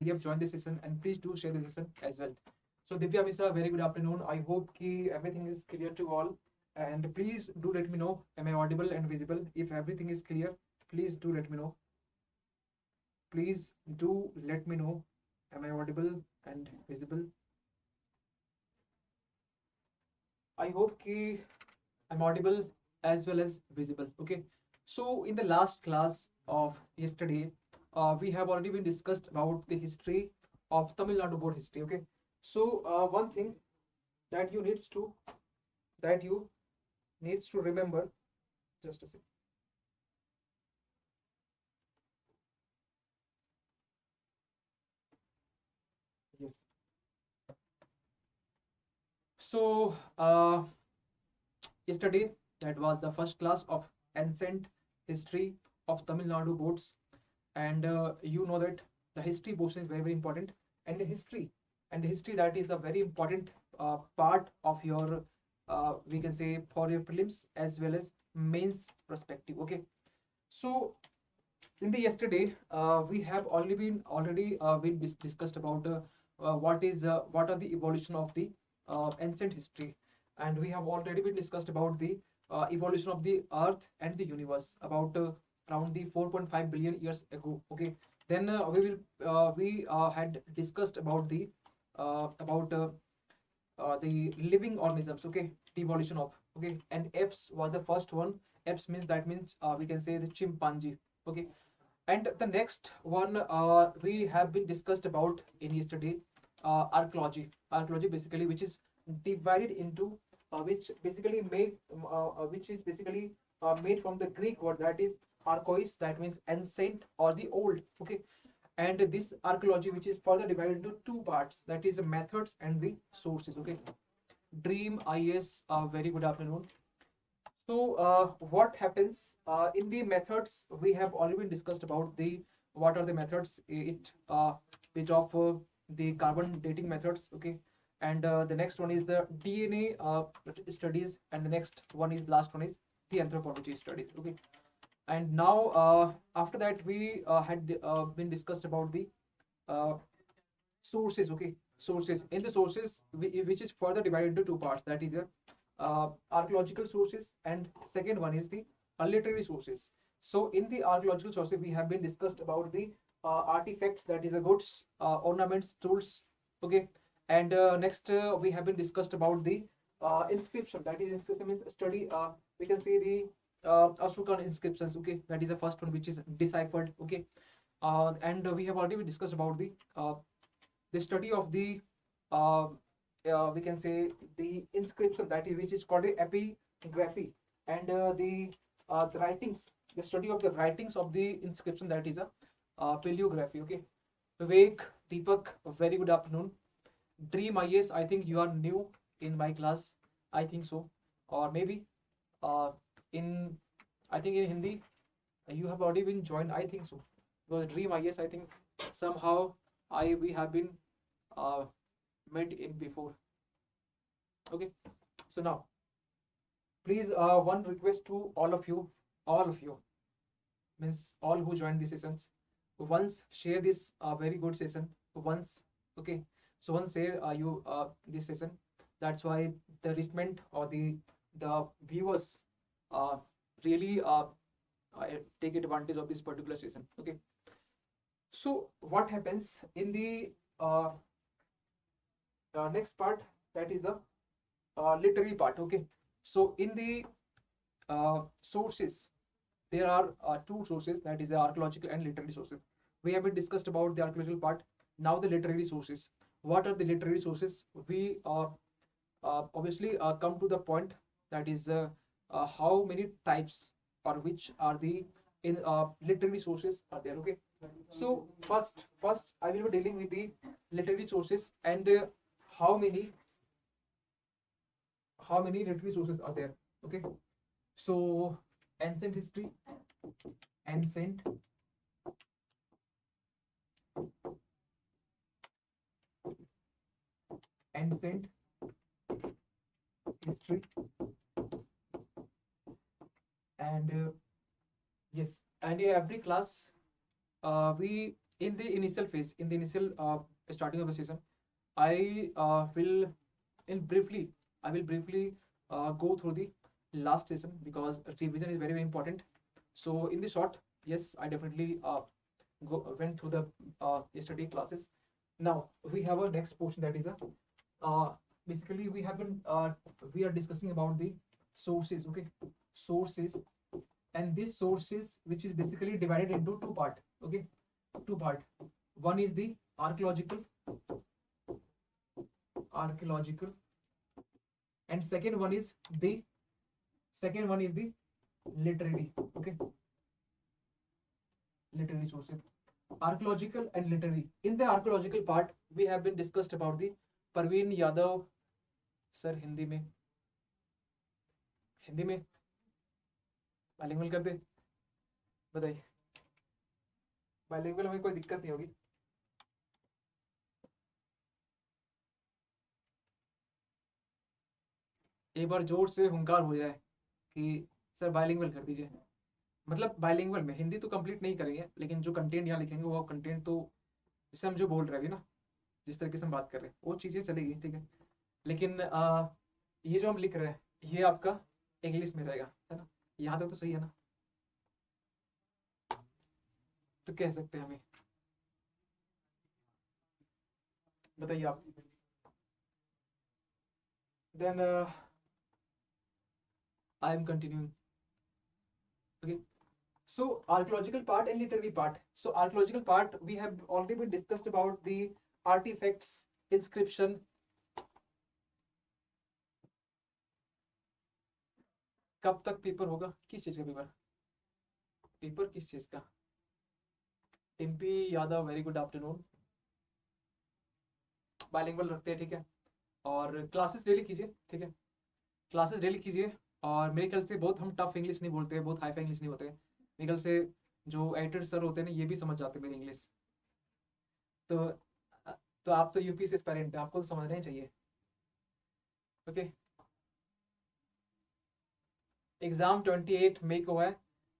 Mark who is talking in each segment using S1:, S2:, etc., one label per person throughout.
S1: have joined this session, and please do share the session as well. So Divya Misra, very good afternoon. I hope ki everything is clear to all. And please do let me know, am I audible and visible? If everything is clear, please do let me know. Please do let me know, am I audible and visible? I hope ki I'm audible as well as visible. Okay. So in the last class of yesterday, we have already been discussed about the history of Tamil Nadu board history. Okay. So one thing that that you needs to remember. Just a second. Yes. So yesterday, that was the first class of ancient history of Tamil Nadu boards, and you know that the history portion is very very important, and the history that is a very important part of your we can say for your prelims as well as mains perspective. Okay, so in the yesterday we have already been discussed about what are the evolution of the ancient history, and we have already been discussed about the evolution of the earth and the universe about around the 4.5 billion years ago. Okay, then we had discussed about the living organisms. Okay, the evolution of, okay, and apes was the first one. Apes means, that means we can say the chimpanzee. Okay, and the next one we have been discussed about in yesterday, archaeology basically, which is divided into which is basically made from the Greek word, that is archois, that means ancient or the old. Okay, and this archaeology which is further divided into two parts, that is methods and the sources. Okay, dream IAS, very good afternoon. So what happens in the methods? We have already discussed about the what are the methods. It which of the carbon dating methods. Okay, and the next one is the DNA studies, and the next one is last one is the anthropology studies. Okay, and now after that we had been discussed about the uh, sources. Okay, sources. In the sources, which is further divided into two parts, that is archaeological sources, and second one is the literary sources. So in the archaeological sources we have been discussed about the artifacts, that is the goods, ornaments, tools. Okay, and next we have been discussed about the inscription, that is inscription means study, we can say the Asukan inscriptions. Okay, that is the first one which is deciphered. Okay, and we have already discussed about the study of the uh, we can say the inscription, that is which is called the epigraphy, and the writings, the study of the writings of the inscription, that is a paleography. Okay, Vivek, Deepak, very good afternoon. Dream IS, I think you are new in my class, I think so, or maybe uh, in I think in Hindi you have already been joined, I think so, because Dream IS, I think somehow I we have been uh, met in before. Okay, so now please one request to all of you means all who join these sessions, once share this very good session once. Okay, so once share you this session, that's why the recipient or the viewers uh, really take advantage of this particular session. Okay, so what happens in the next part, that is the literary part. Okay, so in the sources, there are two sources, that is the archaeological and literary sources. We have been discussed about the archaeological part. Now the literary sources. What are the literary sources? We obviously come to the point, that is how many types or which are the in literary sources are there. Okay, so first I will be dealing with the literary sources, and how many literary sources are there. Okay, so ancient history, ancient ancient history, and yes, and in every class we in the initial phase, in the initial starting of the session, I will briefly go through the last session, because revision is very, very important. So in the short, yes, I definitely went through the yesterday classes. Now we have a next portion, that is a basically we are discussing about the sources. Okay, sources. And these sources, which is basically divided into two part. Okay, two part. One is the archaeological, and second one is the literary. Okay, literary sources, archaeological and literary. In the archaeological part, we have been discussed about the Parveen Yadav sir. Hindi में bilingual कर दे, बताइए। Bilingual में कोई दिक्कत नहीं होगी। एक बार जोर से हुंकार हो जाए कि सर बाइलिंगुअल कर दीजिए, मतलब बाइलिंगुअल में हिंदी तो कंप्लीट नहीं करेंगे, लेकिन जो कंटेंट यहाँ लिखेंगे वो कंटेंट तो जैसे हम जो बोल रहे हैं अभी ना, जिस तरीके से हम बात कर रहे हैं वो चीज़ें चलेगी, ठीक है। लेकिन ये जो हम लिख रहे हैं ये आपका इंग्लिश में रहेगा, है ना। यहाँ तक तो सही है ना, तो कह सकते हैं हमें, बताइए आप। Then I am continuing. Okay. So archaeological part and literary part. So archaeological part, we have already been discussed about the artifacts, inscription. कब तक पेपर होगा, किस चीज का पेपर, पेपर किस चीज का। Timpi Yadav, very good afternoon. Bilingual रखते हैं, ठीक है। और क्लासेस डेली कीजिए, ठीक है, क्लासेस डेली कीजिए। और मेरे ख्याल से बहुत हम टफ इंग्लिश नहीं बोलते हैं, बहुत हाई फाई इंग्लिश नहीं होते हैं। मेरे ख्याल से जो एडिटर सर होते हैं ना, ये भी समझ जाते हैं मेरी इंग्लिश। तो आप तो यूपी से एस्पायरेंट है, आपको तो समझना ही चाहिए। ओके, एग्जाम 28 मई को है,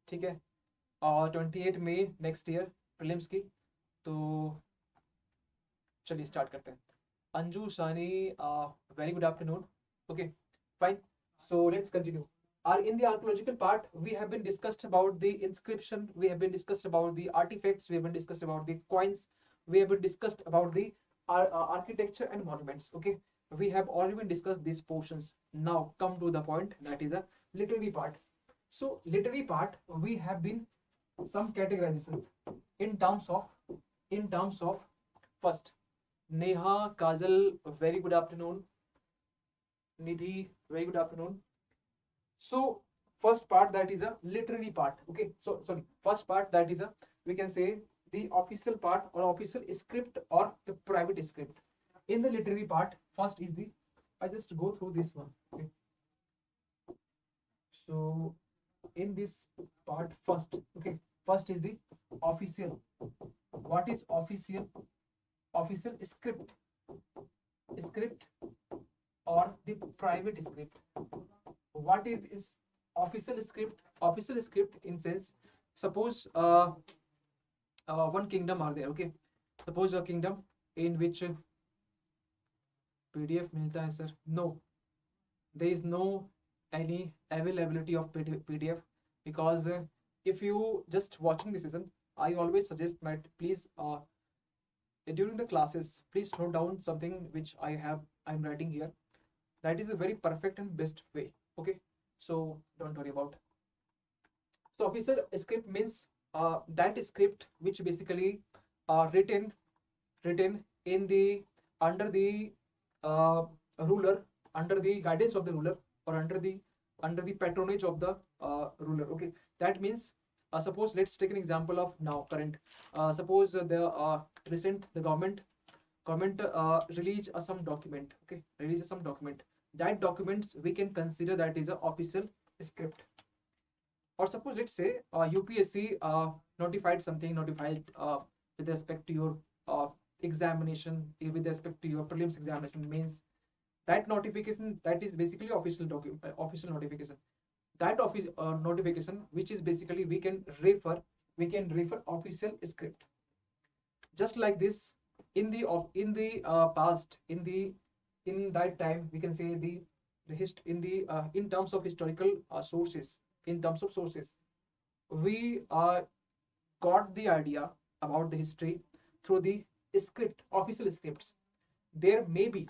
S1: ठीक है, और 28 मई नेक्स्ट ईयर प्रीलिम्स की। तो चलिए स्टार्ट करते हैं। अंजू सानी, very good afternoon. Okay, fine. So let's continue. In the archaeological part, we have been discussed about the inscription, we have been discussed about the artifacts, we have been discussed about the coins, we have been discussed about the architecture and monuments. Okay, we have already been discussed these portions. Now come to the point, that is the literary part. So literary part, we have been some categorizations in terms of first, Neha, Kajal, very good afternoon. Nidhi, very good afternoon. So first part, that is a literary part. Okay, so sorry, first part, that is a, we can say, the official part or official script or the private script. In the literary part, first is the, I just go through this one. Okay, so in this part, first, okay, first is the official. What is official? Official script or the private script. What is official script? Official script in sense, suppose one kingdom are there. Okay, suppose a kingdom in which PDF मिलता है sir? No, there is no any availability of PDF, because if you just watching this session, I always suggest that please during the classes, please note down something which I'm writing here. That is a very perfect and best way. Okay, so don't worry about. So official script means that script which basically written in the under the ruler, under the guidance of the ruler, or under the patronage of the ruler. Okay, that means suppose let's take an example of now current. Suppose the recent the government release some document. Okay, release some document. That documents we can consider that is a official script. Or suppose let's say UPSC notified with respect to your examination, with respect to your prelims examination, means that notification, that is basically official document, official notification. That notification, which is basically we can refer official script. Just like this, in the past, in that time, we can say in terms of historical sources, in terms of sources, we got the idea about the history through the script, official scripts. There may be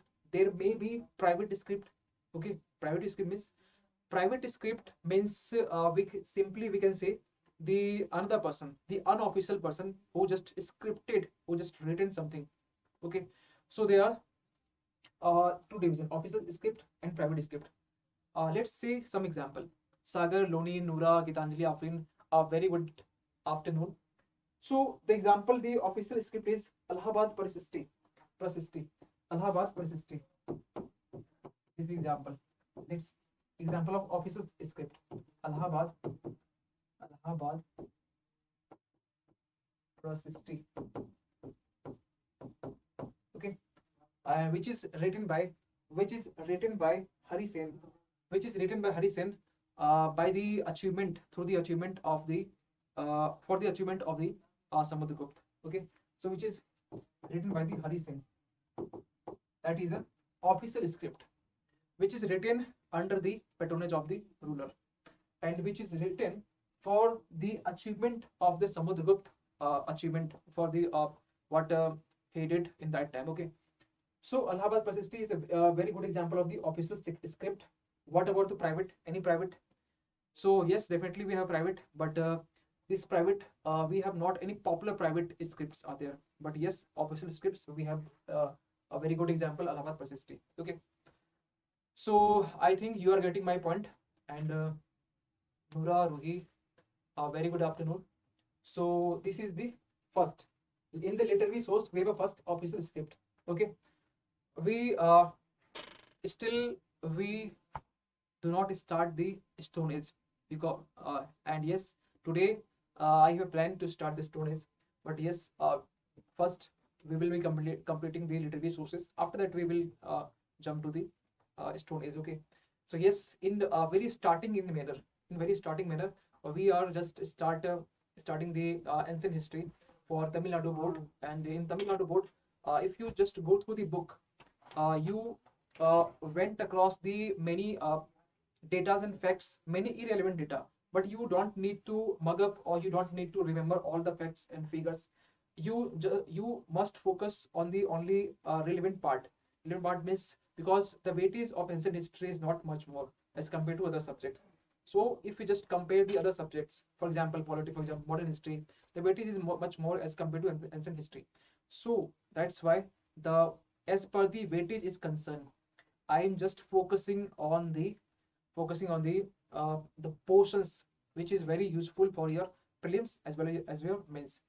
S1: private script. Okay, private script means we can say the another person, the unofficial person who just scripted, who just written something. Okay, so there are two divisions: official script and private script. Let's see some example. Sagar, Loni, Noora, Gitanjali, Afrin. A very good afternoon. So the example, the official script is Allahabad Persisti. Allahabad Persisti. This is example. Next example of official script. Allahabad Persisti. Okay, which is written by Hari Sen, by the achievement, through the achievement of the for the achievement of the Samudragupta. Okay, so which is written by the Hari Sen. That is a official script, which is written under the patronage of the ruler, and which is written for the achievement of the Samudragupta, achievement for the what he did in that time. Okay, so Allahabad Persisti is a very good example of the official script. What about the private? Any private? So yes, definitely we have private, but this private, we have not any popular private scripts are there. But yes, official scripts we have a very good example, Allahabad Persisti. Okay, so I think you are getting my point. And Noora, Ruhi, very good afternoon. So this is the first. In the literary source, we have a first official script. Okay, we still we do not start the Stone Age, because and yes, today I have a plan to start the Stone Age. But yes, first we will be completing the literary sources. After that, we will jump to the Stone Age. Okay, so yes, in the very starting manner, we are just starting the ancient history for Tamil Nadu board. And in Tamil Nadu board, if you just go through the book, you went across the many datas and facts, many irrelevant data, but you don't need to mug up, or you don't need to remember all the facts and figures. You must focus on the only relevant part. Relevant part means, because the weightage of ancient history is not much more as compared to other subjects. So if we just compare the other subjects, for example, politics, for example, modern history, the weightage is much more as compared to ancient history. So that's why, the as per the weightage is concerned, I am just focusing on the portions which is very useful for your prelims as well as your mains.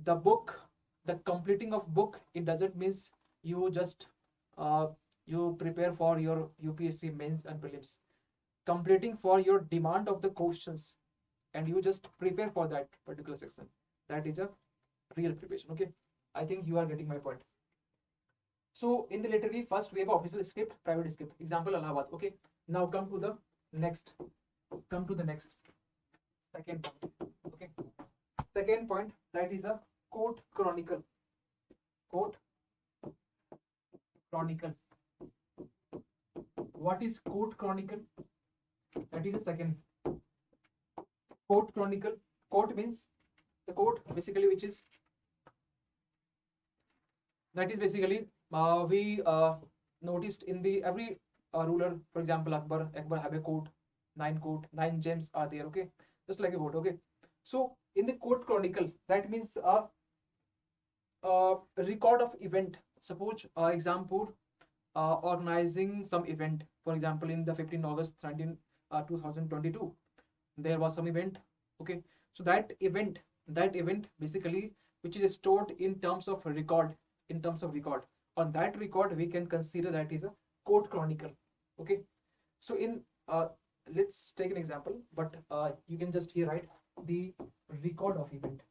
S1: The book, the completing of book, it doesn't means you just you prepare for your UPSC mains and prelims. Completing for your demand of the questions, and you just prepare for that particular section, that is a real preparation. Okay, I think you are getting my point. So in the literary, first we have official script, private script. Example, Allahabad. Okay, now come to the next. Second point. Okay, second point, that is a court chronicle. Court chronicle. What is court chronicle? That is the second. Court chronicle. Court means the court, basically, which is, that is basically we noticed in the every ruler. For example, Akbar have a court, nine gems are there. Okay, just like a court. Okay, so in the court chronicle, that means a record of event. Suppose Exampur organizing some event. For example, in the 15 August 2022, there was some event. Okay, so that event basically, which is stored in terms of record. On that record, we can consider that is a court chronicle. Okay, so in let's take an example, but you can just here write the record of event.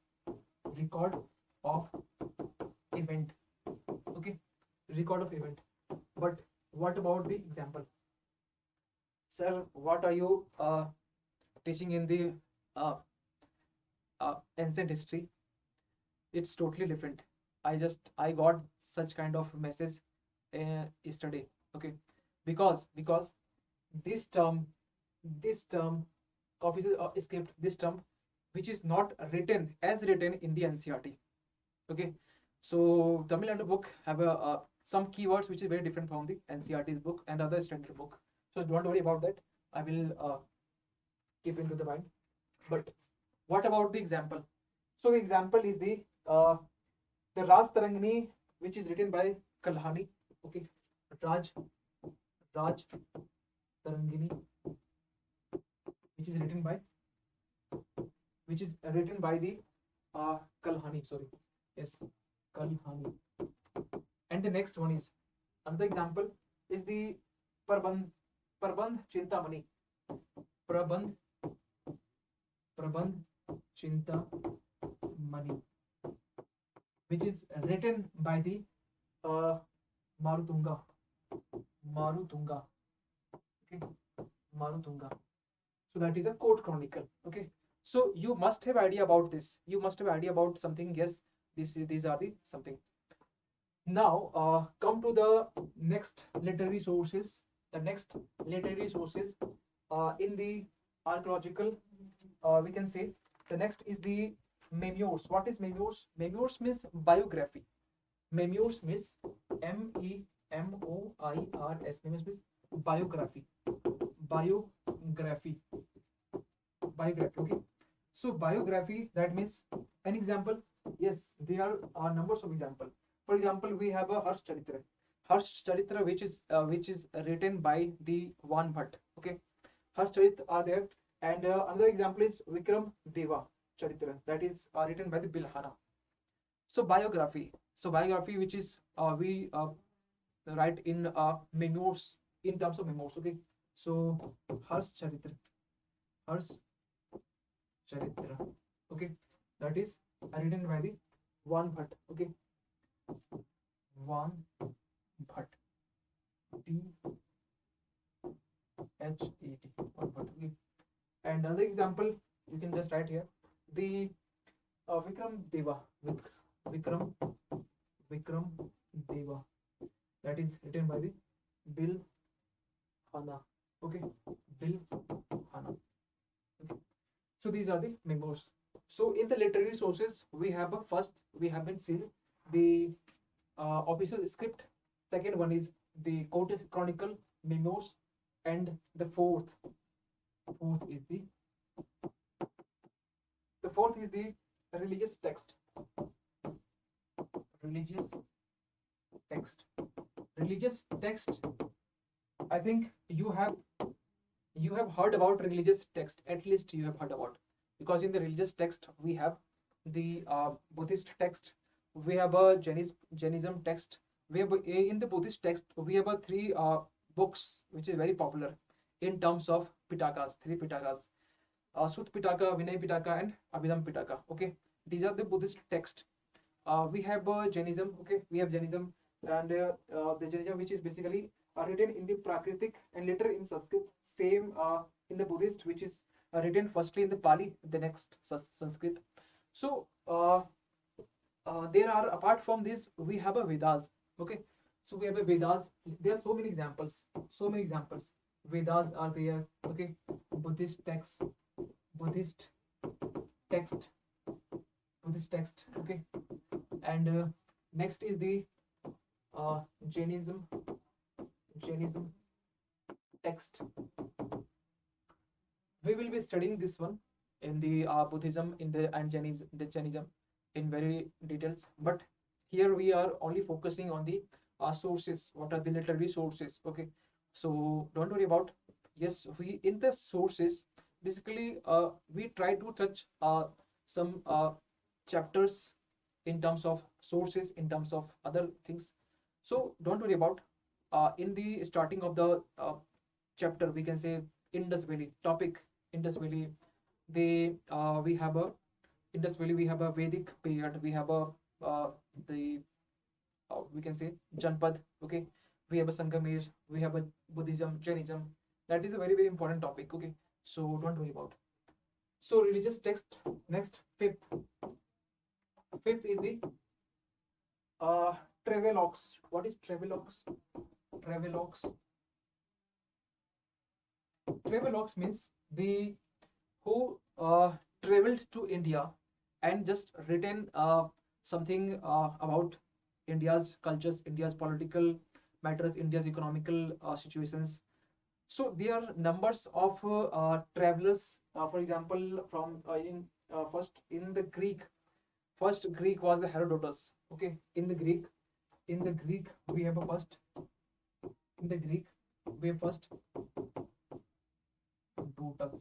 S1: Okay, record of event. But what about the example? Sir, what are you teaching in the ancient history? It's totally different. I got such kind of message yesterday. Okay, because this term this term officer script, this term which is not written as written in the NCERT. Okay, so Tamil Nadu book have a some keywords which is very different from the NCERT's book and other standard book. So don't worry about that. I will keep into the mind. But what about the example? So the example is the Raj Tarangini, which is written by Kalhani. Okay, Raj Raj Tarangini, which is written by the Kalhani. Sorry, yes, Kalhani. And the next one is another example is the Prabandh Chintamani. Prabandh Chintamani, which is written by the Marutunga. Okay, Marutunga. So that is a court chronicle. Okay, so you must have idea about this. You must have idea about something. Yes, these are the something. Now come to the next literary sources. The next literary sources in the archaeological, we can say the next is the memoirs. What is memoirs? Memoirs means biography. Memoirs means MEMOIRS. Memoirs means biography. Biography. Okay. So biography, that means an example. Yes, there are numbers of example. For example, we have a Harsh Charitra. Harsh Charitra, which is written by the Van Bhatt. Okay, Harsh Charitra are there, and another example is Vikram Deva Charitra, that is written by the Bilhana. So biography. So biography, which is we write in memoirs, in terms of memoirs. Okay, so Harsh Charitra. Okay, that is written by the Van Bhatt. Okay, Van Bhatt. DHET. Van Bhatt. Okay. And another example you can just write here the Vikram Deva. Vikram Deva. That is written by the Bill Hana. Okay, Bill Hana. Okay. So these are the memoirs. So in the literary sources, we have we have been seen the official script. Second one is the court chronicle, memoirs, and the fourth is the religious text. Religious text. I think you have heard about religious text. At least you have heard about, because in the religious text we have the Buddhist text, we have a Jainism text, we have in the Buddhist text we have three books which is very popular in terms of Pitakas. Three Pitakas: Sut Pitaka, Vinay Pitaka, and Abhidham Pitaka. Okay, these are the Buddhist text. We have Jainism. Okay, we have Jainism, and the Jainism, which is basically written in the Prakritic and later in Sanskrit. Same in the Buddhist, which is written firstly in the Pali, the next Sanskrit. So there are, apart from this, we have a Vedas. Okay, so we have a Vedas. There are so many examples. Vedas are there. Okay, Buddhist text. Okay, and next is the Jainism text. We will be studying this one in the Buddhism in the and Jainism in very details, but here we are only focusing on the sources. What are the literary sources? Okay, so don't worry about. Yes, we in the sources basically we try to touch some chapters in terms of sources, in terms of other things. So don't worry about. In the starting of the chapter, we can say Indus Valley topic. Indus Valley, we have a Indus Valley. We have a Vedic period. We have a the we can say Janpad. Okay, we have a Sangam age. We have a Buddhism, Jainism. That is a very important topic. Okay, so don't worry about. So religious text. Next, fifth is the uh, travelogues. What is travelogues? Travelogues. Travelogues means the who traveled to India and just written something about India's cultures, India's political matters, India's economical situations. So there are numbers of travelers. For example, from in first in the Greek, first Greek was the Herodotus. Okay, in the Greek we have a first. In the Greek we have first Herodotus.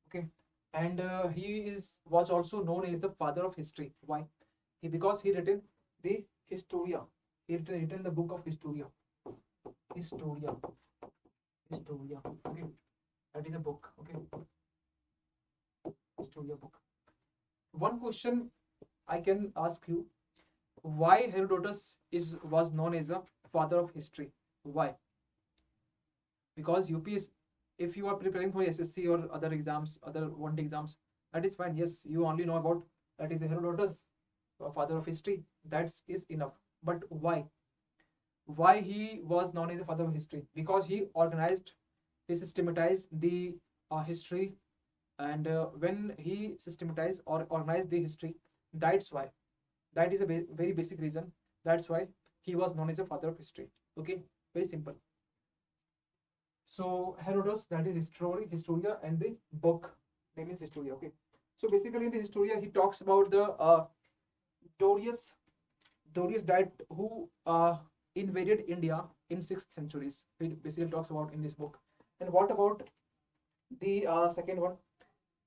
S1: Okay, and he is was also known as the father of history. Why? Because he written the Historia. He written the book of Historia. Historia. Historia. Okay, that is a book. Okay, Historia book. One question I can ask you: why Herodotus was known as a father of history? Why? Because UPS, if you are preparing for SSC or other exams, other one day exams, that is fine. Yes, you only know about that is Herodotus, father of history. That is enough. But why? Why he was known as a father of history? Because he organized, he systematized the history, and when he systematized or organized the history, that's why. That is a very basic reason. That's why he was known as a father of history. Okay, very simple. So Herodotus, that is history, Historia, and the book name is Historia. Okay. So basically in the Historia, he talks about the Dorius, Dorius that who invaded India in 6th centuries. He basically talks about in this book. And what about the second one?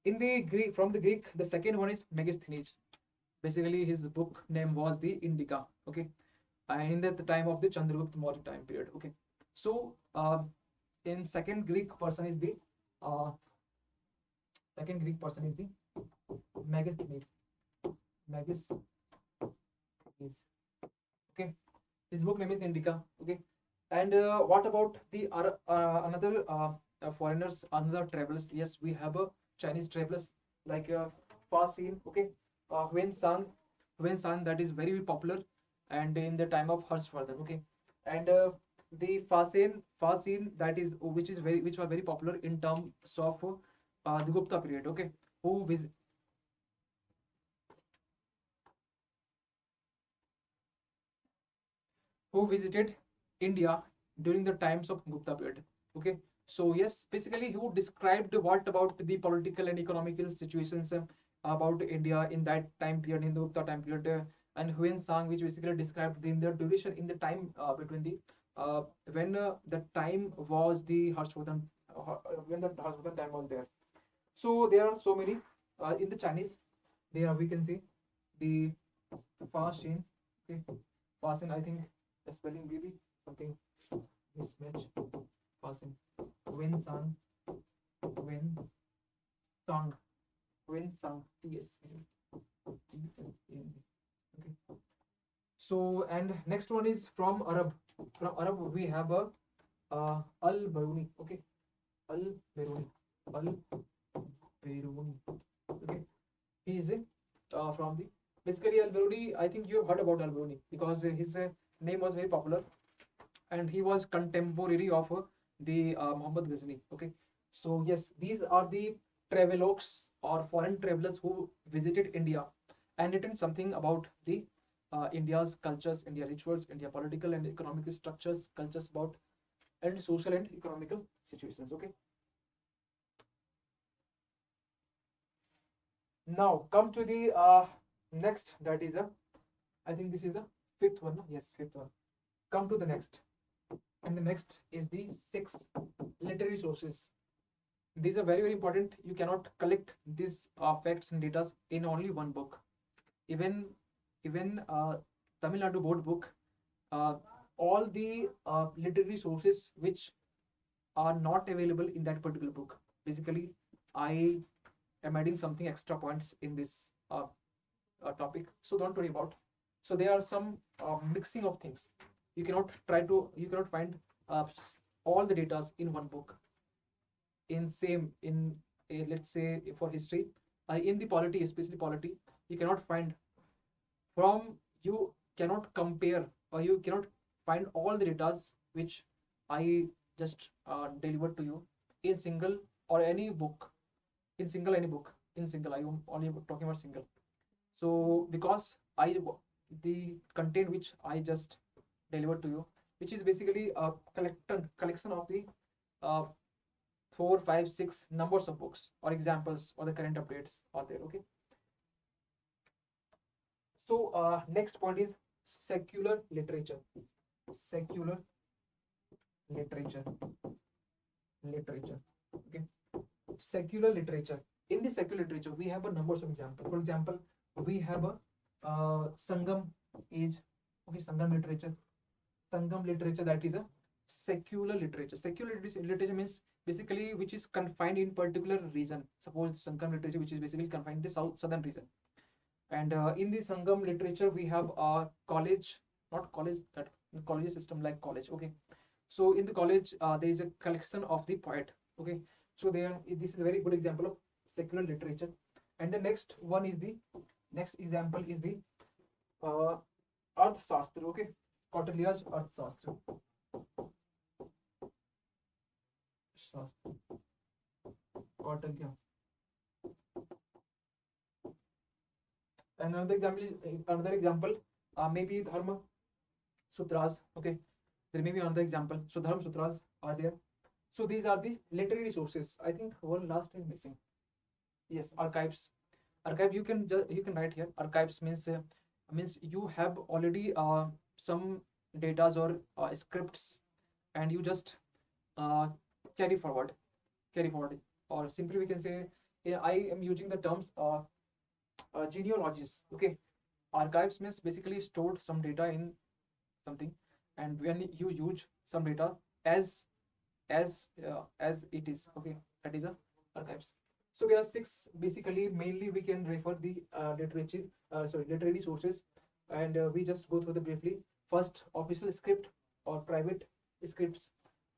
S1: In the Greek, from the Greek, the second one is Megasthenes. Basically, his book name was the Indica. Okay, and in the time of the Chandragupta Maurya time period. Okay, so in second Greek person is the uh, second Greek person is the Megasthenes. Megasthenes. Okay, his book name is Indica. Okay, and what about the another foreigners, another travelers? Yes, we have a Chinese travelers like Fasin. Okay, Huen San that is very popular, and in the time of Harshvardhan. Okay, and the Fasin that is which was very popular in terms of the Gupta period. Okay, who visit who visited India during the times of Gupta period. Okay, so yes, basically who described what about the political and economical situations about India in that time period, in the Gupta time period, and Huen Sang, which basically described in the duration in the time between the when the time was the Harshvardhan, when the Harshvardhan time was there. So there are so many in the Chinese. There we can see the Fashin. Okay, Fashin. I think the spelling maybe something mismatch. Fashin. Wen Sang. Wen Sang. Wen Sang. TS. Okay. So and next one is from Arab. From Arab we have a Al Baruni. Okay. Al Baruni. Al Biruni. Okay, he is a from the basically Al Biruni. I think you have heard about Al Biruni because his name was very popular, and he was contemporary of the Muhammad Ghazni. Okay, so yes, these are the travelogues or foreign travelers who visited India and written something about the India's cultures, India rituals, India political and economic structures, cultures about and social and economical situations. Okay. Now come to the next. That is a. I think this is the fifth one. No? Yes, fifth one. Come to the next, and the next is the sixth literary sources. These are very important. You cannot collect these facts and data in only one book. Even Tamil Nadu board book, uh, all the literary sources which are not available in that particular book. Basically, I am adding something extra points in this topic, so don't worry about. So there are some mixing of things. You cannot find uh, all the data in one book in same in let's say for history, in the polity, especially polity, you cannot find from you cannot compare, or you cannot find all the data which I just delivered to you in single or any book, in single any book, in single. I am only talking about single. So because the content which I just delivered to you, which is basically a collection of the uh, 4, 5, 6 numbers of books or examples or the current updates are there. Okay. So next point is secular literature. Secular literature. Literature. Okay. Secular literature. In the secular literature, we have a numbers of examples. For example, we have a Sangam age. Okay, Sangam literature. Sangam literature, that is a secular literature. Secular literature means basically which is confined in particular region. Suppose Sangam literature, which is basically confined in the southern region. And in the Sangam literature, we have a college, not college, that college system like college. Okay, so in the college, there is a collection of the poet. Okay, so this is a very good example of secular literature. And the next example is the Arthashastra. Okay, Kautilya's Arthashastra. Kautilya. Another example, maybe Dharma Sutras. Okay, there may be another example. So Dharma Sutras are there. So these are the literary sources. I think one last is missing. Yes, archives. Archive, you can write here. Archives means you have already some datas or scripts, and you just uh, carry forward, or simply we can say, I am using the terms genealogies. Okay, archives means basically stored some data in something, and when you use some data as it is. Okay, that is a archives. So there are 6 basically. Mainly we can refer the literary sources, and we just go through the briefly. First, official script or private scripts,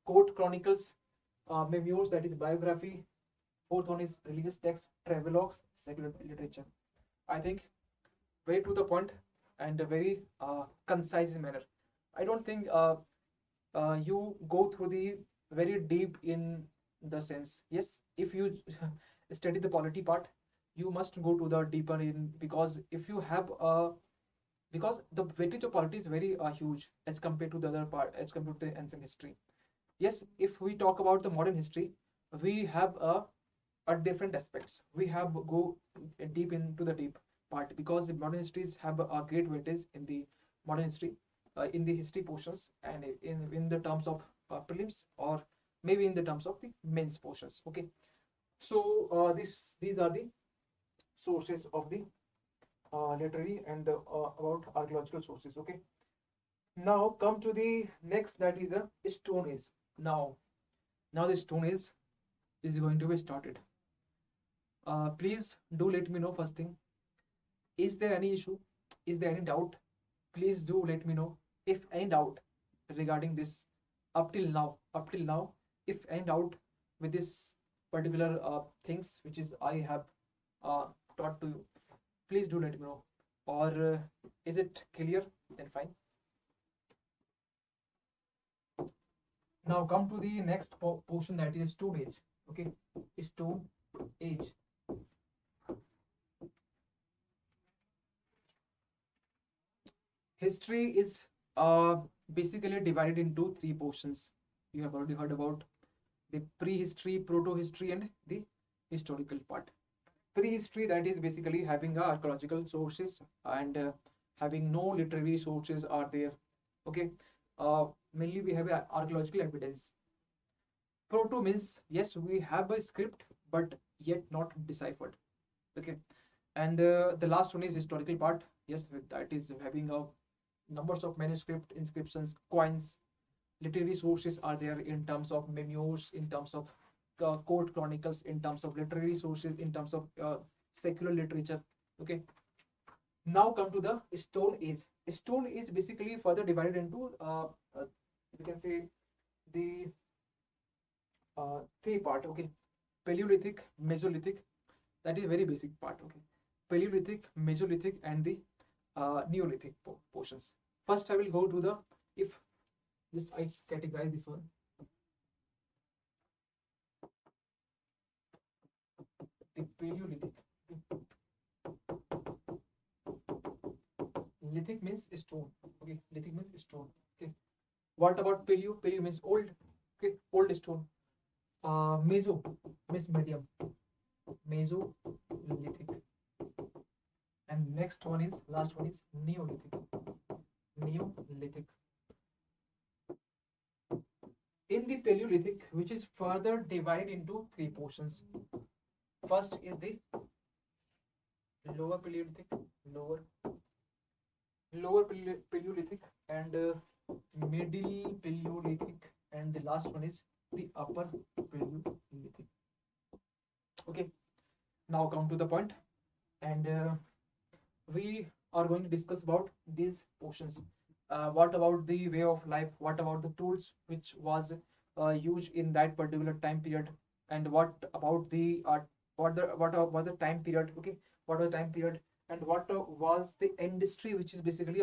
S1: court chronicles, memoirs, that is biography. Fourth one is religious texts, travelogues, secular literature. I think very to the point and a very concise manner. I don't think you go through the very deep in the sense. Yes, if you study the polity part, you must go to the deeper in, because if you have because the weightage of polity is very huge as compared to the other part, as compared to the ancient history. Yes, if we talk about the modern history, we have a different aspects. We have go deep into the deep part, because the modern histories have a great weightage in the modern history, in the history portions, and in the terms of prelims, or maybe in the terms of the mains portions. Okay, so these are the sources of the literary and about archaeological sources. Okay, now come to the next, that is the Stone Age. Now the Stone Age is going to be started. Please do let me know first thing. Is there any issue? Is there any doubt? Please do let me know. If any doubt regarding this up till now, if any doubt with this particular things which is I have taught to you, please do let me know. Or is it clear? Then fine. Now come to the next portion, that is Stone Age. Okay, Stone Age. History is basically divided into 3 portions. You have already heard about the prehistory, proto-history, and the historical part. Prehistory, that is basically having archaeological sources, and having no literary sources are there. Okay, mainly we have archaeological evidence. Proto means yes, we have a script but yet not deciphered. Okay, and the last one is historical part. Yes, that is having a numbers of manuscript, inscriptions, coins. Literary sources are there in terms of memoirs, in terms of court chronicles, in terms of literary sources, in terms of secular literature. Okay, now come to the Stone Age. Stone Age basically further divided into you can say the 3 part. Okay, Paleolithic, Mesolithic, that is very basic part. Okay, Paleolithic, Mesolithic, and the Neolithic portions. First, I will go to the, if just I categorize this one. The Paleolithic. Lithic means stone. Okay, lithic means stone. Okay. What about paleo? Paleo means old. Okay, old stone. Meso means medium. Mesolithic. And next one is, last one is Neolithic. Neolithic. In the Paleolithic, which is further divided into three portions. First is the lower Paleolithic, lower Paleolithic, and middle Paleolithic, and the last one is the upper Paleolithic. Okay, now come to the point, and we are going to discuss about these portions. What about the way of life? What about the tools which was used in that particular time period? And what about the what was the time period? Okay, what was the time period? And what was the industry which is basically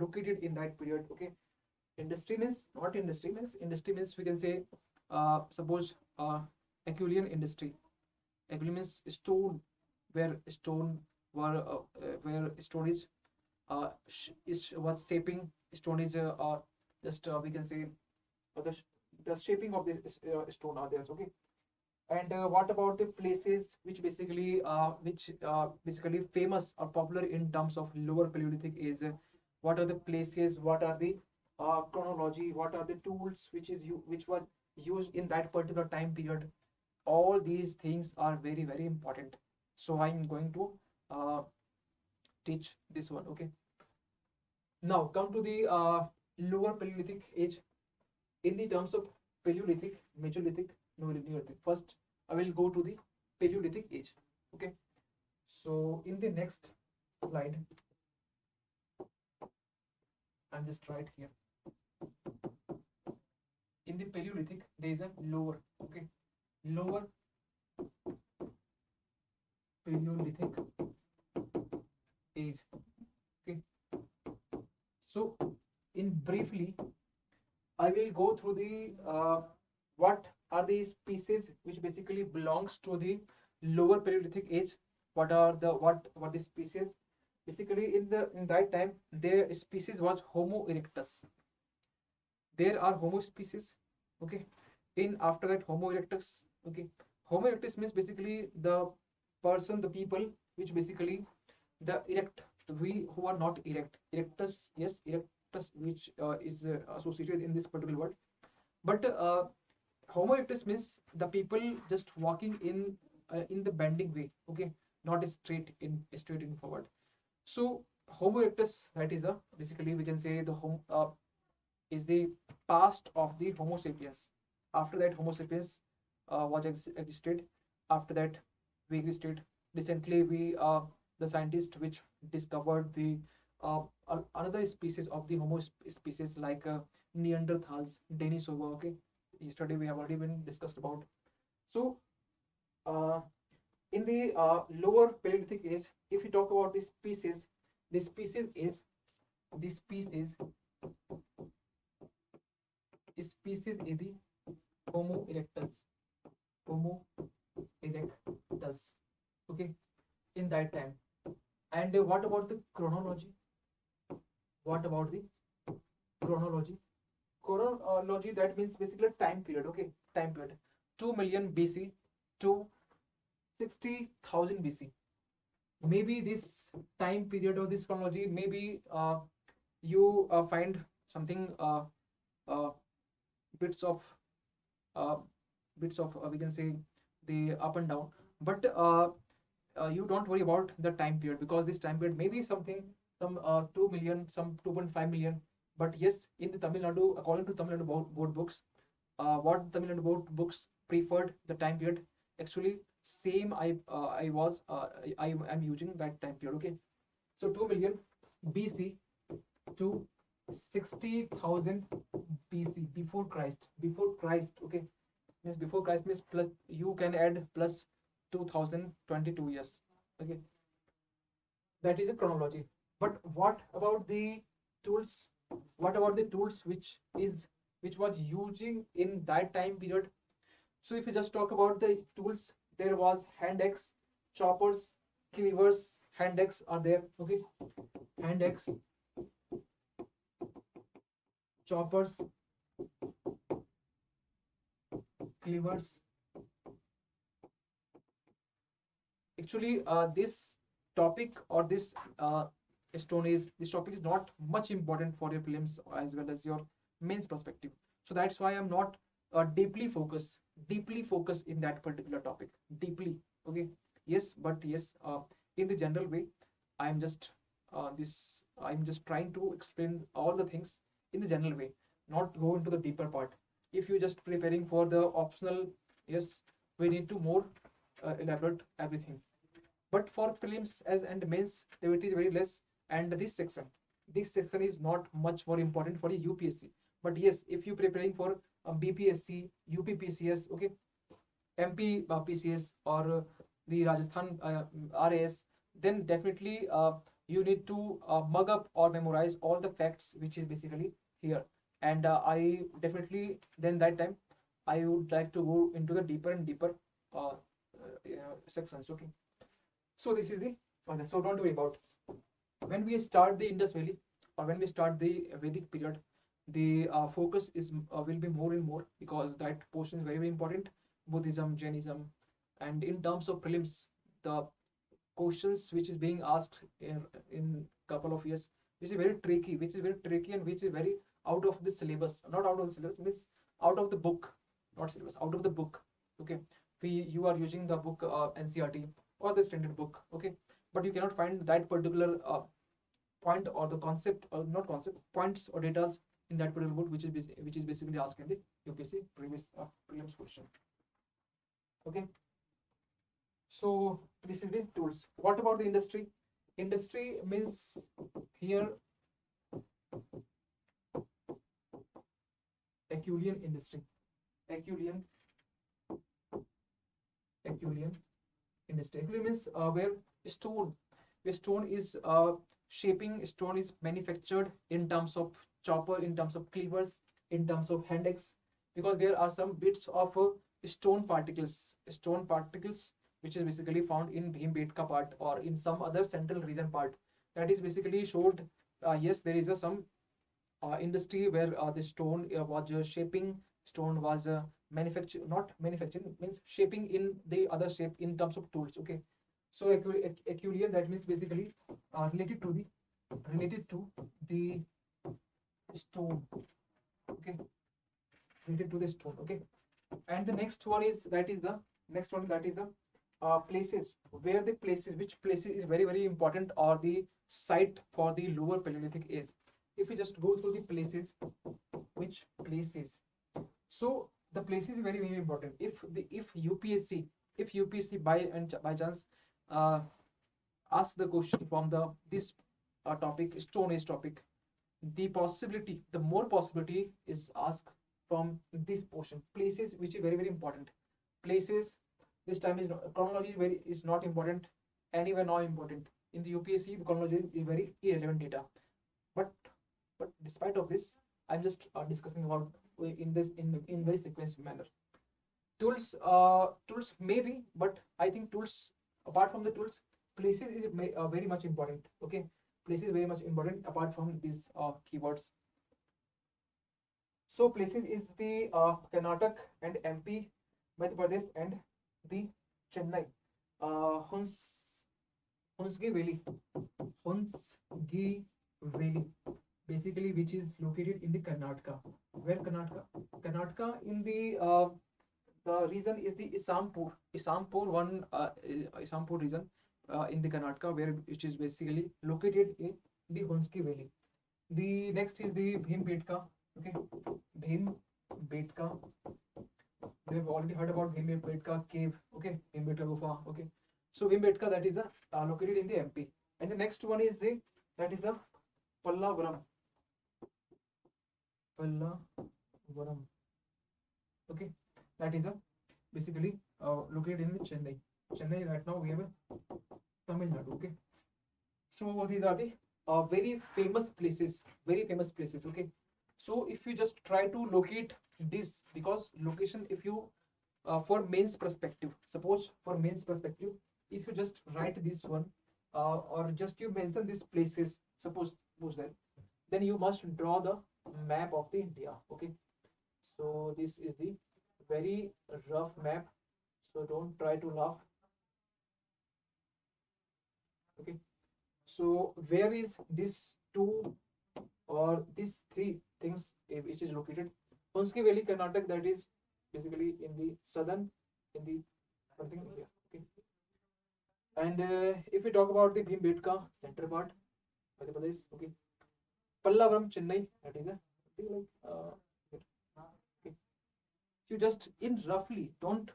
S1: located in that period? Okay, industry means, not industry means, industry means we can say suppose Aquilian industry. Aquilian means stone, where stone where stone is was shaping. Stone is just we can say the shaping of the stone are there. Okay, and what about the places which basically basically famous or popular in terms of lower Paleolithic is what are the places, what are the chronology, what are the tools which were used in that particular time period? All these things are very very important. So I'm going to teach this one. Okay, now come to the lower Paleolithic age in the terms of Paleolithic, Mesolithic, Neolithic. First, I will go to the Paleolithic age. Okay, so in the next slide, I'm just right here. In the Paleolithic, there is a lower. Okay, lower Paleolithic age. Okay, so in briefly, I will go through the what are the species which basically belongs to the lower Paleolithic age. What are the what is species? Basically, in that time, their species was Homo erectus. There are Homo species. Okay, in after that Homo erectus. Okay, Homo erectus means basically the person, the people which basically the erect. We who are not erect. Erectus, yes, erectus, which is associated in this particular word. But Homo erectus means the people just walking in the bending way. Okay, not straight in forward. So Homo erectus, that is a basically we can say the home is the past of the Homo sapiens. After that, Homo sapiens was existed. After that, we existed. Recently, we the scientist which discovered the another species of the Homo species like Neanderthals, Denisova. Okay, yesterday we have already been discussed about. So in the lower Paleolithic age, if you talk about this species is the Homo erectus. Homo erectus. Okay, in that time. And what about the chronology? What about the chronology? Chronology, that means basically time period. Okay, time period. 2 million BC to 60,000 BC. Maybe this time period of this chronology, maybe you find something bits of we can say the up and down, but you don't worry about the time period, because this time period may be something some 2 million, some 2.5 million. But yes, in the Tamil Nadu, according to Tamil Nadu board books, what Tamil Nadu board books preferred the time period, actually same I am using that time period. Okay, so 2 million BC to 60,000 BC, before Christ. Okay, means before Christ means plus, you can add plus 2022 years. Okay, that is a chronology. But what about the tools? What about the tools which was using in that time period? So if you just talk about the tools, there was hand axe, choppers, cleavers. Hand axe are there. Okay, hand axe, choppers, cleavers. Actually, this topic or this topic is not much important for your prelims as well as your mains perspective. So that's why I'm not deeply focused in that particular topic. Deeply, okay. Yes, but yes, in the general way, I'm just I'm just trying to explain all the things in the general way, not go into the deeper part. If you're just preparing for the optional, yes, we need to more elaborate everything. But for prelims as and mains, it is very less. And this section is not much more important for the UPSC. But yes, if you're preparing for BPSC, UPPCS, okay, MP PCS, or the Rajasthan RAS, then definitely you need to mug up or memorize all the facts which is basically here. And I definitely then that time I would like to go into the deeper and deeper sections. Okay, so this is the so don't worry about when we start the Indus Valley or when we start the Vedic period, the focus is will be more and more because that portion is very very important. Buddhism, Jainism, and in terms of prelims, the questions which is being asked in couple of years, which is very tricky and which is very out of the syllabus, not out of the syllabus, means out of the book, not syllabus, out of the book. Okay, you are using the book NCERT or the standard book. Okay, but you cannot find that particular point or the concept or not concept points or data in that particular book which is basically asked in the UPSC previous prelims question. Okay, so this is the tools. What about the industry? Industry means here Herculean industry, Herculean Herculean industry. Herculean means stone where stone is stone is manufactured in terms of chopper, in terms of cleavers, in terms of hand axe, because there are some bits of stone particles which is basically found in Bhimbetka part or in some other central region part. That is basically showed. Yes, there is some industry where the stone was shaping, stone was manufacture not manufacturing means shaping in the other shape in terms of tools. Okay, so Herculean, that means basically related to the stone. Okay, related to the stone. Okay, and the next one is the places where the places which places is very very important or the site for the lower Paleolithic age. If we just go through the places, which places, so the places is very very important. If UPSC by chance uh, ask the question from this topic, stone age topic, the more possibility is asked from this portion, places, which is very very important. Places, this time is chronology is not important, anywhere not important. In the UPSC, chronology is very irrelevant data. But despite of this, I'm just discussing about in this in very sequence manner. Tools maybe, but I think tools, apart from the tools, places is very much important. Okay, places very much important apart from these keywords. So places is the Karnataka and MP, Madhya Pradesh and the Chennai. Hunsgi Valley, Hunsgi Valley, basically which is located in the Karnataka. Where Karnataka? Karnataka in the region is the Isampur region in the Karnataka, which is basically located in the Hunsgi Valley. The next is the Bhimbetka. Okay, Bhimbetka. We have already heard about Bhimbetka cave. Okay, Bhimbetka Gufa. Okay, so Bhimbetka, that is located in the MP. And the next one is the Pallavaram. Pallavaram. Okay, that is basically located in Chennai. Chennai right now we have Tamil Nadu. Okay, so these are the very famous places, okay. So if you just try to locate this, because location, if you for mains perspective, suppose for mains perspective, if you just write this one, or just you mention these places, suppose that, then you must draw the map of the India, okay. So this is the very rough map, so don't try to laugh, okay. So where is this two or these three things which is located? Hunski Valley, Karnataka, that is basically in the southern, in the something here, okay. And if we talk about the Bhimbetka center part, Madhya Pradesh, okay. Pallavaram, Chennai, that is a like here, okay. You just in roughly, don't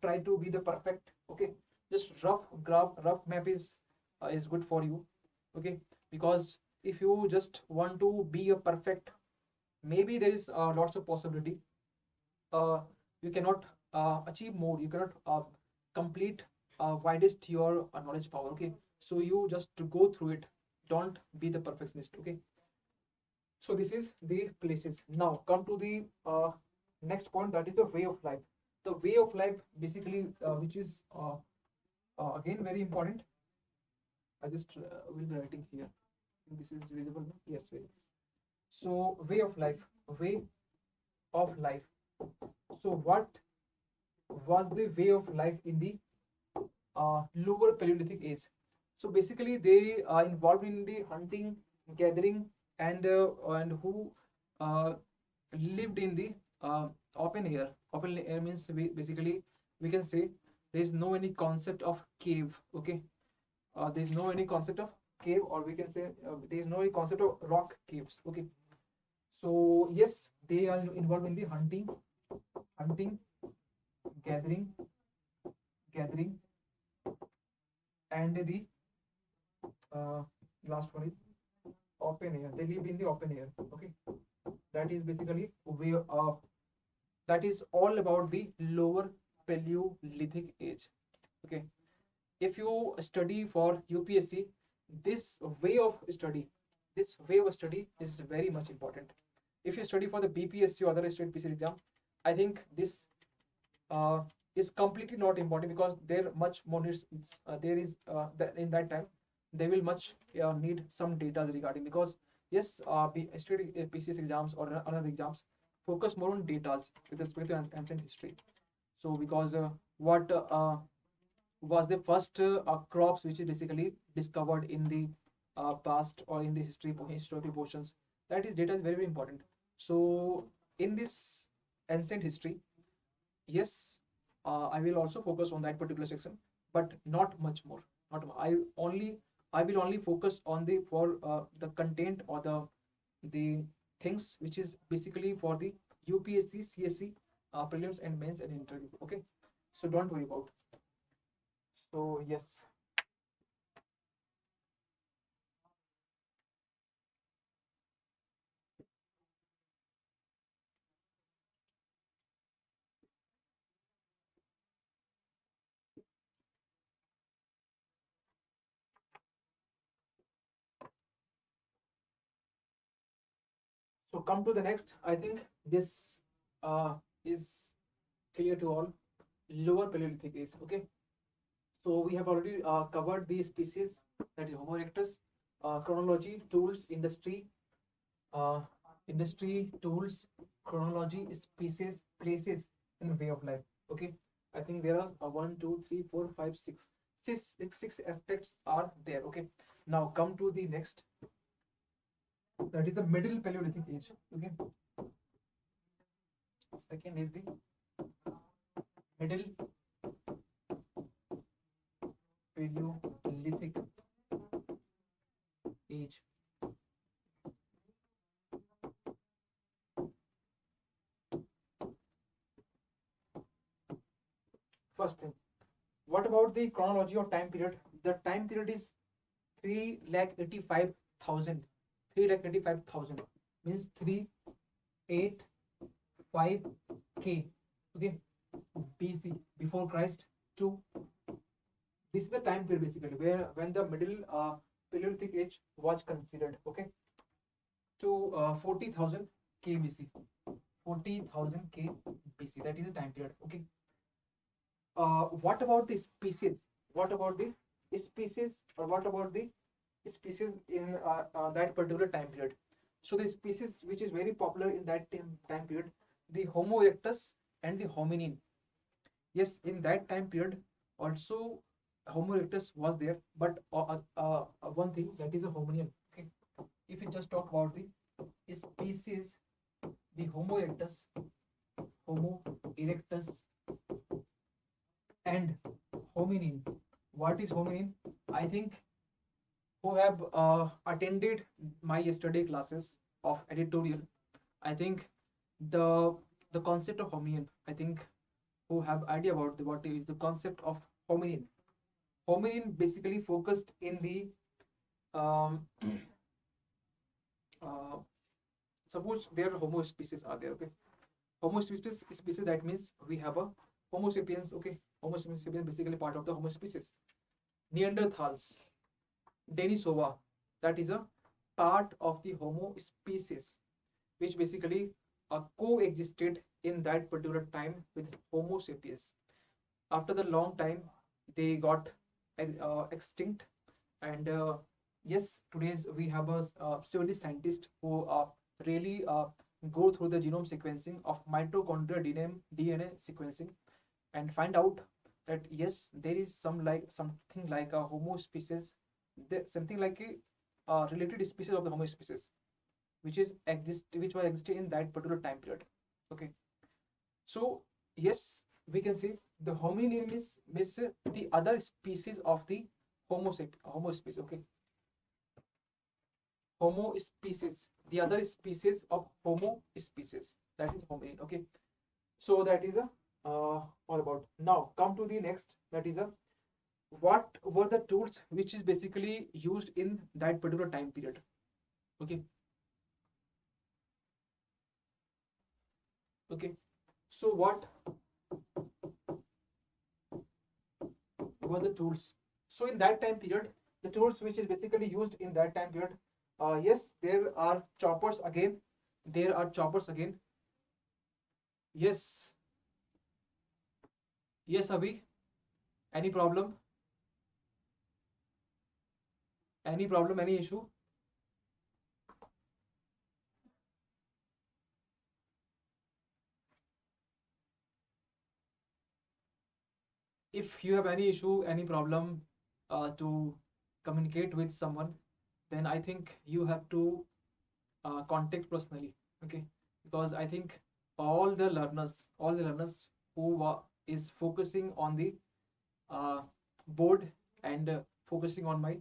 S1: try to be the perfect, okay. Just rough map is good for you, okay. Because if you just want to be a perfect, maybe there is lots of possibility, you cannot achieve more, you cannot complete widest your knowledge power, okay. So you just to go through it, don't be the perfectionist, okay. So this is the places. Now come to the next point, that is the way of life. The way of life basically, which is again very important. I just will be writing here. This is visible, no? Yes, very. So way of life, way of life. So what was the way of life in the lower Paleolithic age? So basically, they are involved in the hunting, gathering, and who uh, lived in the open air. Open air means basically we can say there is no any concept of cave. Okay, there is no any concept of cave, or we can say there is no any concept of rock caves. Okay, so yes, they are involved in the hunting, gathering, gathering, and the uh, last one is open air. They live in the open air, okay. That is basically way of, that is all about the lower Paleolithic age, okay. If you study for UPSC, this way of study, is very much important. If you study for the BPSC or other state PCS exam, I think this uh, is completely not important, because there much more needs, there is in that time they will much need some data regarding, because yes, state PCS exams or another exams focus more on data with respect to ancient history. So because what was the first crops which is basically discovered in the past or in the historical portions, that is data is very, very important. So in this ancient history, yes, I will also focus on that particular section, but not much more. Not more. I will only focus on the for the content or the things which is basically for the UPSC, CSC, prelims and mains and interview. Okay, so don't worry about. So yes. So come to the next. I think this is clear to all. Lower Paleolithic age. Okay. So we have already covered the species, that is Homo erectus, chronology, tools, uh, tools, chronology, species, places, and way of life. Okay. I think there are one, two, three, four, five, six aspects are there. Okay. Now come to the next. That is the middle Paleolithic age. Okay. Second is the middle Paleolithic age. First thing, what about the chronology or time period? The time period is 3,85,000. 3,85,000 means 385K. Okay, BC, before Christ, to this is the time period basically where when the middle Paleolithic age was considered. Okay, to 40,000 KBC, 40,000 KBC. That is the time period. Okay. What about the species? What about the species, or what about the species in that particular time period? So the species which is very popular in that time period, the Homo erectus and the hominin. Yes, in that time period also Homo erectus was there, but one thing, that is a hominin. Okay, if we just talk about the species, the Homo erectus, Homo erectus and hominin. What is hominin? I think who have attended my yesterday classes of editorial, I think the concept of hominin, I think who have idea about what is the concept of hominin. Hominin basically focused in the um, uh, suppose there are homo species are there. Okay, homo species, that means we have a homo sapiens. Okay, homo sapiens basically part of the homo species. Neanderthals, Denisova, that is a part of the homo species, which basically coexisted in that particular time with homo sapiens. After the long time they got extinct, and yes, today's we have a several scientists who really go through the genome sequencing of mitochondrial DNA sequencing, and find out that yes, there is something like a homo species, something like a related species of the homo species, which was existed in that particular time period. Okay, so yes, we can say the hominin is the other species of the homo species. Okay, homo species, the other species of homo species, that is hominin. Okay, so that is a all about. Now come to the next, that is a what were the tools which is basically used in that particular time period. Okay, okay, so what were the tools? So in that time period, the tools which is basically used in that time period, yes, there are choppers again, there are choppers again. Yes, yes, Abhi, any problem, any issue? If you have any issue, any problem to communicate with someone, then I think you have to contact personally. Okay, because I think all the learners who is focusing on the uh, board and focusing on my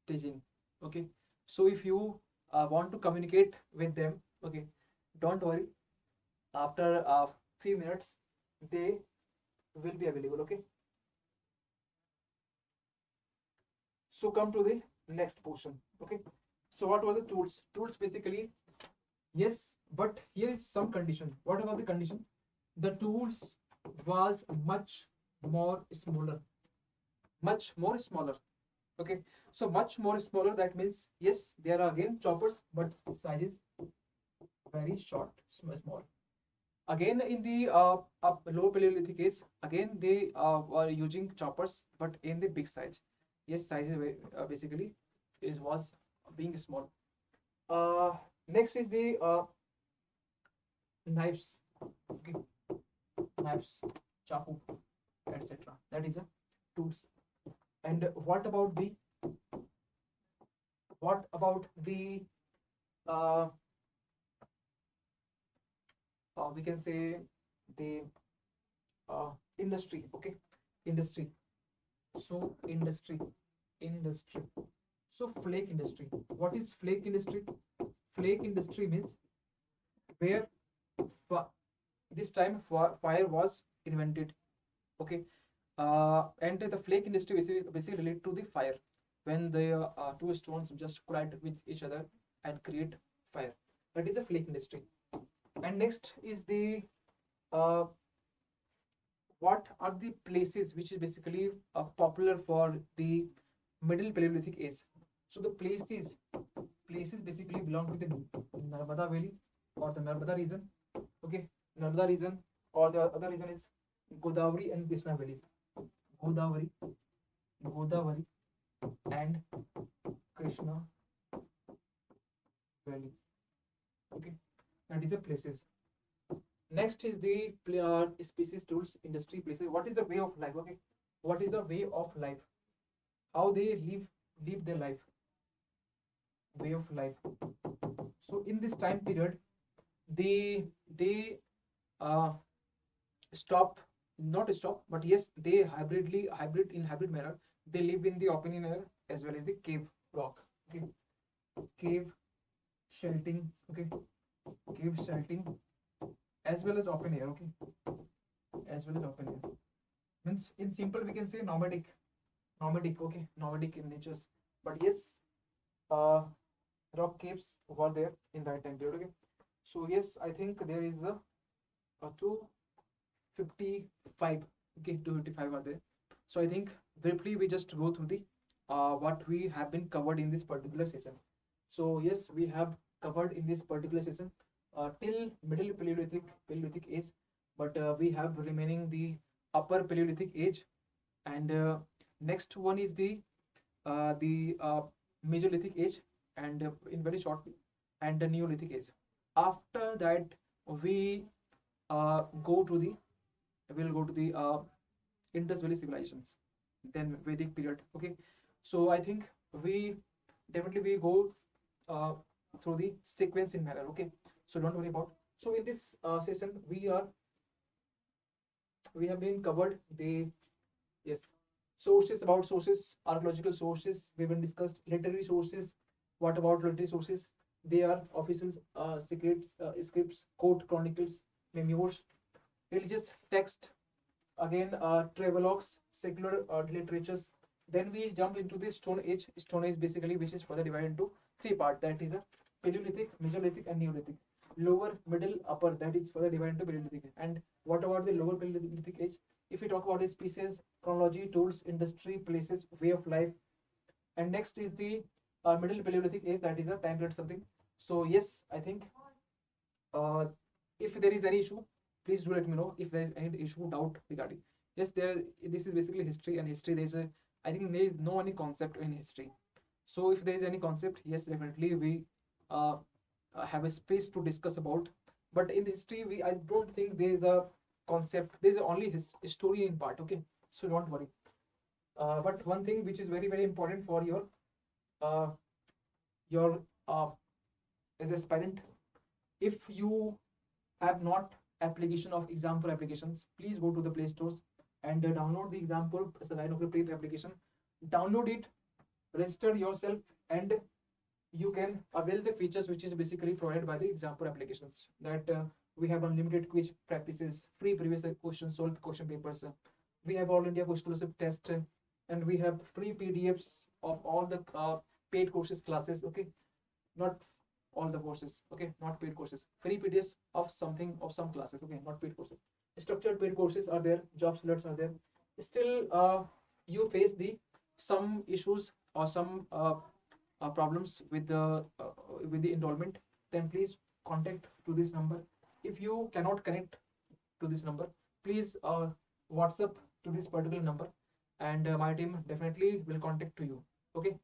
S1: teaching. Okay, so if you want to communicate with them, okay, don't worry, after a few minutes they will be available. Okay, so come to the next portion. Okay, so what were the tools basically? Yes, but here is some condition. What about the condition? The tools was much more smaller. Okay, so much more smaller, that means yes, there are again choppers, but size is very short, small. Again in the low Paleolithic age, again they were using choppers, but in the big size. Yes, size is very, basically is was being small. Next is the knives. Okay, knives, chaku, etc. That is a tools. And what about the uh, we can say the industry. Okay, industry. So industry. So flake industry. What is flake industry? Flake industry means where this time fire was invented. Okay, and the flake industry basically related to the fire, when the two stones just collide with each other and create fire. That is the flake industry. And next is the uh, what are the places which is basically popular for the middle Paleolithic age. So the places basically belong to the Narmada Valley or the Narmada region. Okay, Narmada region, or the other region is Godavari and Krishna valleys. Godavari, Godavari and Krishna Valley. Okay, that is the places. Next is the species, tools, industry, places. What is the way of life? Okay, what is the way of life? How they live their life, way of life. So in this time period, they uh, stop not stop, but yes, they hybrid manner. They live in the open air as well as the cave rock. Okay, cave shelting. Okay, cave shelting as well as open air. Okay, as well as open air. Means in simple we can say nomadic. Okay, nomadic in natures. But yes, uh, rock caves were there in that time period. Okay, so yes, I think there is a 255. Okay, 255 are there. So I think briefly we just go through the what we have been covered in this particular session. So yes, we have covered in this particular session till middle Paleolithic age, but we have remaining the upper Paleolithic age, and next one is the Mesolithic age, and in very short, and the Neolithic age. After that, we go to the we'll go to the Indus Valley civilizations, then Vedic period. Okay, so I think we definitely we go uh, through the sequence in manner. Okay, so don't worry about. So in this session, we have been covered the yes sources, about sources, archaeological sources. We have discussed literary sources. What about literary sources? They are official secrets, scripts, court chronicles, memoirs, religious text, again travelogues, secular literatures. Then we jump into the Stone Age basically, which is further divided into three parts, that is a Paleolithic, Mesolithic and Neolithic. Lower, middle, upper, that is further divided into Paleolithic. And what about the lower Paleolithic age? If we talk about the species, chronology, tools, industry, places, way of life. And next is the middle Paleolithic age, that is a time period something. So yes, I think uh, if there is any issue, please do let me know if there is any issue, doubt regarding. Yes, this is basically history, and history there is a, I think there is no any concept in history. So if there is any concept, yes, definitely we uh, have a space to discuss about. But in history, I don't think there is a concept. There is only historian part. Okay, so don't worry. But one thing which is very important for uh, your as aspirant, if you have not application of Exampur applications, please go to the Play Stores and download the Exampur as a line of the application. Download it, register yourself, and you can avail the features which is basically provided by the Exampur applications. That we have unlimited quiz practices, free previous questions, solved question papers. We have all India exclusive test, and we have free PDFs of all the paid courses classes. Okay, not all the courses. Okay, not paid courses. Free PDFs of something of some classes. Okay, not paid courses. Structured paid courses are there. Job alerts are there. Still, you face the some issues or some problems with the enrollment. Then please contact to this number. If you cannot connect to this number, please WhatsApp to this particular number, and my team definitely will contact to you. Okay,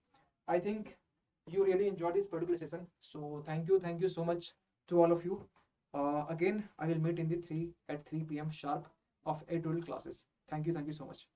S1: I think you really enjoyed this particular session, so thank you so much to all of you. Again, I will meet in the 3 p.m sharp of 8 classes. Thank you so much.